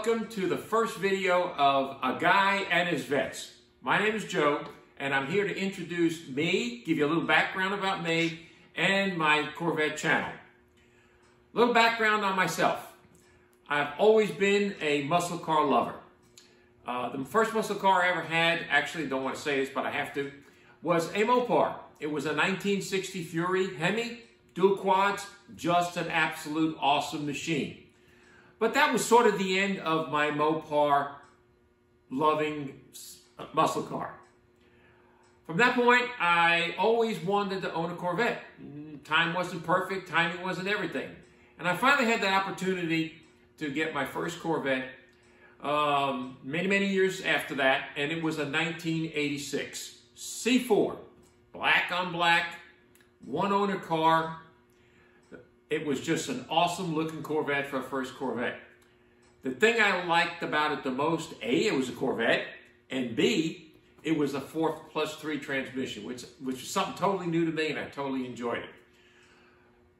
welcome to the first video of A Guy and His Vets. My name is Joe, and I'm here to introduce me, give you a little background about me, and my Corvette channel. A little background on myself. I've always been a muscle car lover. The first muscle car I ever had, actually don't want to say this, but I have to, was a Mopar. It was a 1960 Fury Hemi, dual quads, just an absolute awesome machine. But that was sort of the end of my Mopar loving muscle car. From that point, I always wanted to own a Corvette. Time wasn't perfect, timing wasn't everything. And I finally had the opportunity to get my first Corvette many years after that, and it was a 1986 C4, black on black, one owner car. It was just an awesome looking Corvette for a first Corvette. The thing I liked about it the most, A, it was a Corvette, and B, it was a 4+3 transmission, which was something totally new to me, and I totally enjoyed it.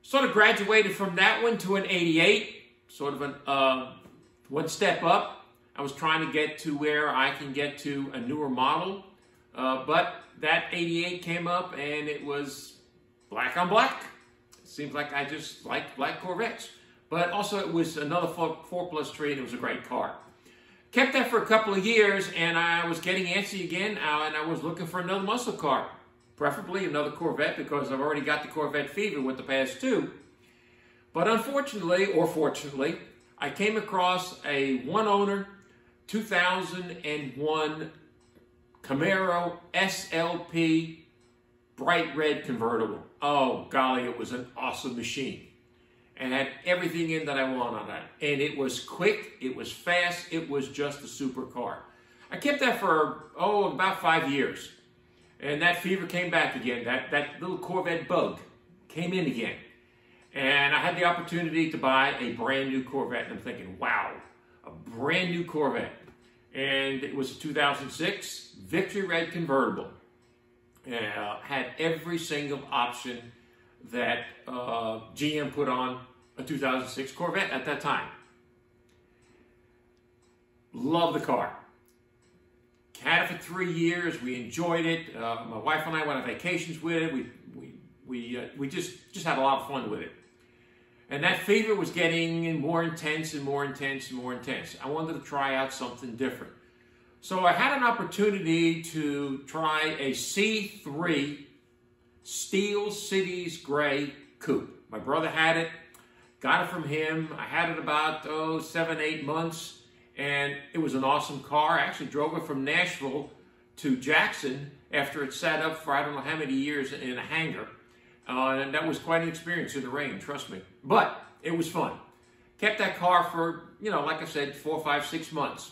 Sort of graduated from that one to an 88, sort of an one step up. I was trying to get to where I can get to a newer model, but that 88 came up and it was black on black. Seems like I just like black Corvettes. But also it was another 4+3 and it was a great car. Kept that for a couple of years and I was getting antsy again and I was looking for another muscle car. Preferably another Corvette because I've already got the Corvette fever with the past two. But unfortunately, or fortunately, I came across a one-owner 2001 Camaro SLP bright red convertible. Oh golly, it was an awesome machine. And had everything in that I want on that. And it was quick, it was fast, it was just a super car. I kept that for, about 5 years. And that fever came back again. That little Corvette bug came in again. And I had the opportunity to buy a brand new Corvette. And I'm thinking, wow, a brand new Corvette. And it was a 2006 Victory Red convertible. Had every single option that GM put on a 2006 Corvette at that time. Love the car. Had it for 3 years. We enjoyed it. My wife and I went on vacations with it. We just had a lot of fun with it. And that fever was getting more intense and more intense and more intense. I wanted to try out something different. So I had an opportunity to try a C3 Steel Cities Gray Coupe. My brother had it, got it from him. I had it about 7-8 months, and it was an awesome car. I actually drove it from Nashville to Jackson after it sat up for I don't know how many years in a hangar. And that was quite an experience in the rain, trust me. But it was fun. Kept that car for, like I said, 4, 5, 6 months.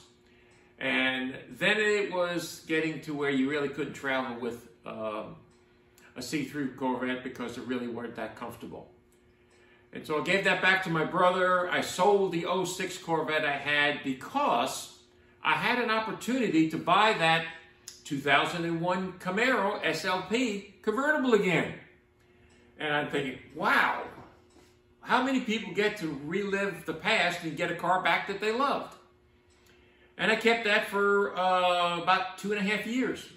And then it was getting to where you really couldn't travel with a C3 Corvette because it really weren't that comfortable. And so I gave that back to my brother. I sold the 06 Corvette I had because I had an opportunity to buy that 2001 Camaro SLP convertible again. And I'm thinking, wow, how many people get to relive the past and get a car back that they loved? And I kept that for about 2.5 years.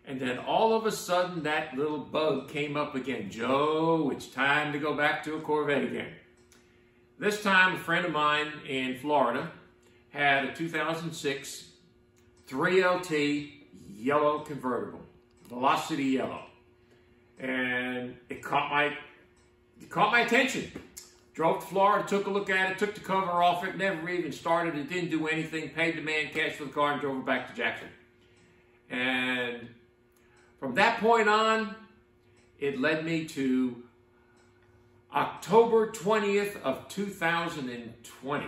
And then all of a sudden, that little bug came up again. Joe, it's time to go back to a Corvette again. This time, a friend of mine in Florida had a 2006 3LT yellow convertible, Velocity yellow. And it caught my attention. Drove to Florida, took a look at it, took the cover off it, never even started it, didn't do anything, paid the man cash for the car and drove it back to Jackson. And from that point on, it led me to October 20th of 2020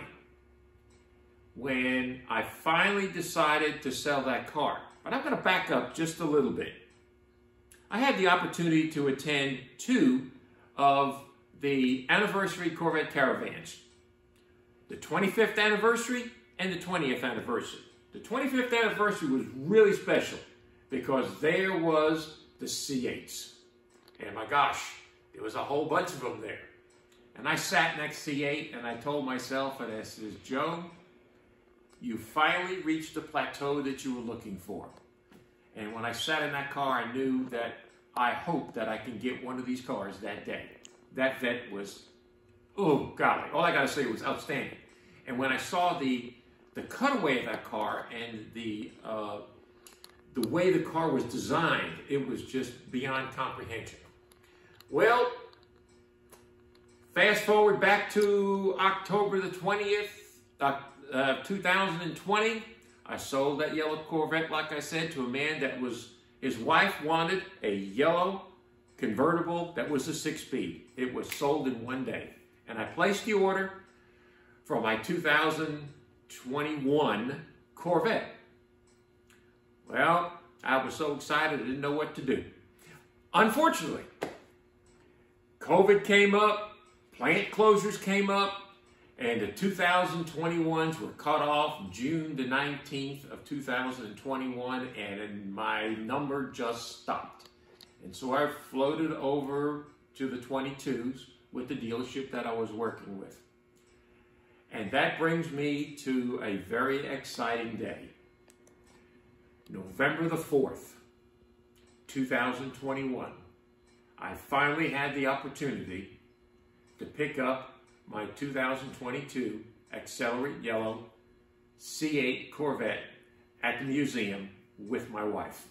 when I finally decided to sell that car. But I'm going to back up just a little bit. I had the opportunity to attend 2 of the anniversary Corvette caravans. The 25th anniversary and the 20th anniversary. The 25th anniversary was really special because there was the C8s. And my gosh, there was a whole bunch of them there. And I sat next to C8 and I told myself, and I said, Joe, you finally reached the plateau that you were looking for. And when I sat in that car, I knew that I hoped that I can get one of these cars that day. That vet was, oh golly, all I gotta say was outstanding. And when I saw the cutaway of that car and the way the car was designed, it was just beyond comprehension. Well, fast forward back to October the 20th, 2020, I sold that yellow Corvette, like I said, to a man that was, his wife wanted a yellow convertible that was a 6-speed. It was sold in one day. And I placed the order for my 2021 Corvette. Well, I was so excited I didn't know what to do. Unfortunately, COVID came up, plant closures came up, and the 2021s were cut off June the 19th of 2021, and my number just stopped. And so I floated over to the 22s with the dealership that I was working with. And that brings me to a very exciting day. November the 4th, 2021, I finally had the opportunity to pick up my 2022 Accelerate Yellow C8 Corvette at the museum with my wife.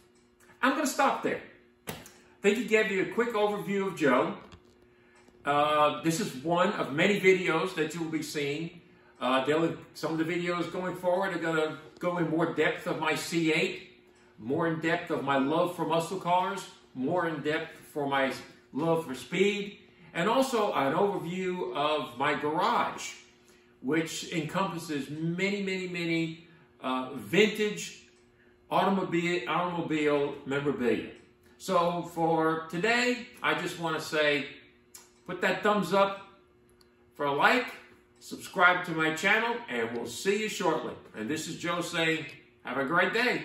I'm going to stop there. I think he gave you a quick overview of Joe. This is one of many videos that you will be seeing. Some of the videos going forward are going to go in more depth of my C8, more in depth of my love for muscle cars, more in depth for my love for speed, and also an overview of my garage, which encompasses many vintage automobile memorabilia. So for today, I just want to say, put that thumbs up for a like, subscribe to my channel, and we'll see you shortly. And this is Joe saying, have a great day.